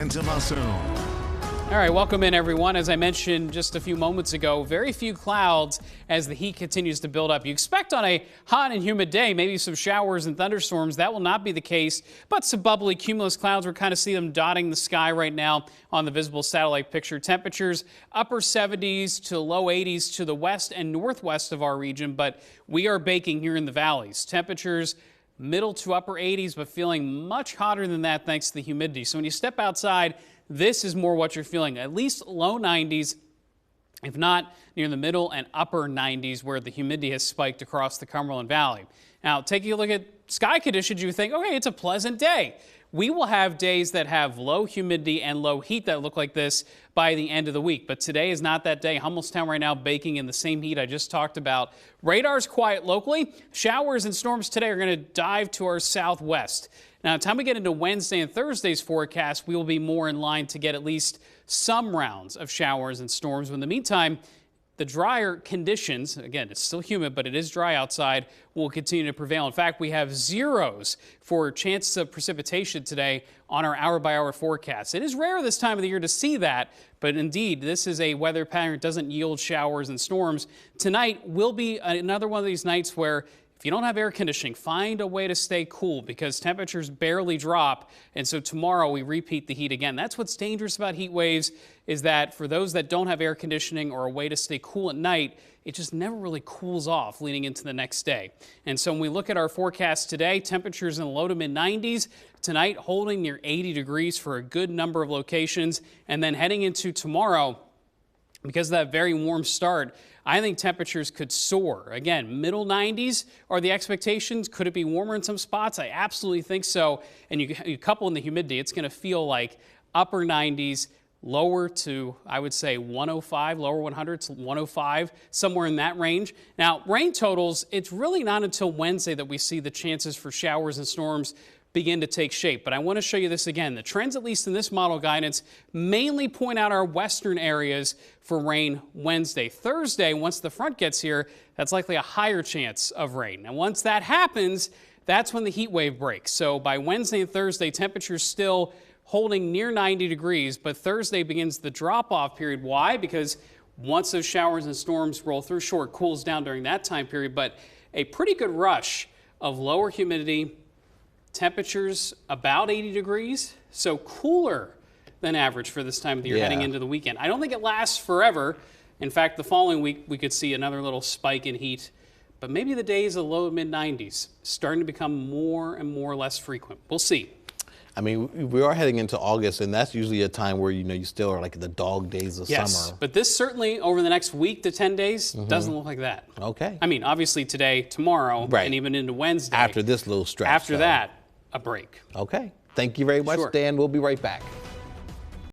All right, welcome in, everyone. As I mentioned just a few moments ago, very few clouds as the heat continues to build up. You expect on a hot and humid day, maybe some showers and thunderstorms. That will not be the case, but some bubbly cumulus clouds. We're kind of see them dotting the sky right now on the visible satellite picture. Temperatures upper 70s to low 80s to the west and northwest of our region, but we are baking here in the valleys. Temperatures middle to upper 80s, but feeling much hotter than that thanks to the humidity. So when you step outside, this is more what you're feeling, at least low 90s, if not near the middle and upper 90s where the humidity has spiked across the Cumberland Valley. Now, taking a look at sky conditions, you think, okay, it's a pleasant day. We will have days that have low humidity and low heat that look like this by the end of the week. But today is not that day. Hummelstown right now baking in the same heat I just talked about. Radar's quiet locally. Showers and storms today are going to dive to our southwest. Now, by the time we get into Wednesday and Thursday's forecast, we will be more in line to get at least some rounds of showers and storms. In the meantime, the drier conditions, again, it's still humid, but it is dry outside, will continue to prevail. In fact, we have zeros for chances of precipitation today on our hour-by-hour forecast. It is rare this time of the year to see that, but indeed, this is a weather pattern that doesn't yield showers and storms. Tonight will be another one of these nights where if you don't have air conditioning, find a way to stay cool because temperatures barely drop. And so tomorrow we repeat the heat again. That's what's dangerous about heat waves is that for those that don't have air conditioning or a way to stay cool at night, it just never really cools off leading into the next day. And so when we look at our forecast today, temperatures in the low to mid 90s. Tonight holding near 80 degrees for a good number of locations. And then heading into tomorrow, because of that very warm start, I think temperatures could soar. Again, middle 90s are the expectations. Could it be warmer in some spots? I absolutely think so. And you couple in the humidity, it's going to feel like upper 90s, lower to, I would say, 105, lower 100 to 105, somewhere in that range. Now, rain totals, it's really not until Wednesday that we see the chances for showers and storms begin to take shape. But I want to show you this again. The trends, at least in this model guidance, mainly point out our western areas for rain Wednesday. Thursday, once the front gets here, that's likely a higher chance of rain. And once that happens, that's when the heat wave breaks. So by Wednesday and Thursday, temperatures still holding near 90 degrees, but Thursday begins the drop-off period. Why? Because once those showers and storms roll through, sure, it cools down during that time period, but a pretty good rush of lower humidity, temperatures about 80 degrees, so cooler than average for this time of the year heading into the weekend. I don't think it lasts forever. In fact, the following week we could see another little spike in heat, but maybe the days of low to mid 90s starting to become more and more less frequent. We'll see. I mean, we are heading into August, and that's usually a time where, you still are like the dog days of summer. But this certainly over the next week to 10 days doesn't look like that. Okay. I mean, obviously today, tomorrow, and even into Wednesday. After this little stretch. After that, a break. Okay. Thank you very much, Dan. We'll be right back.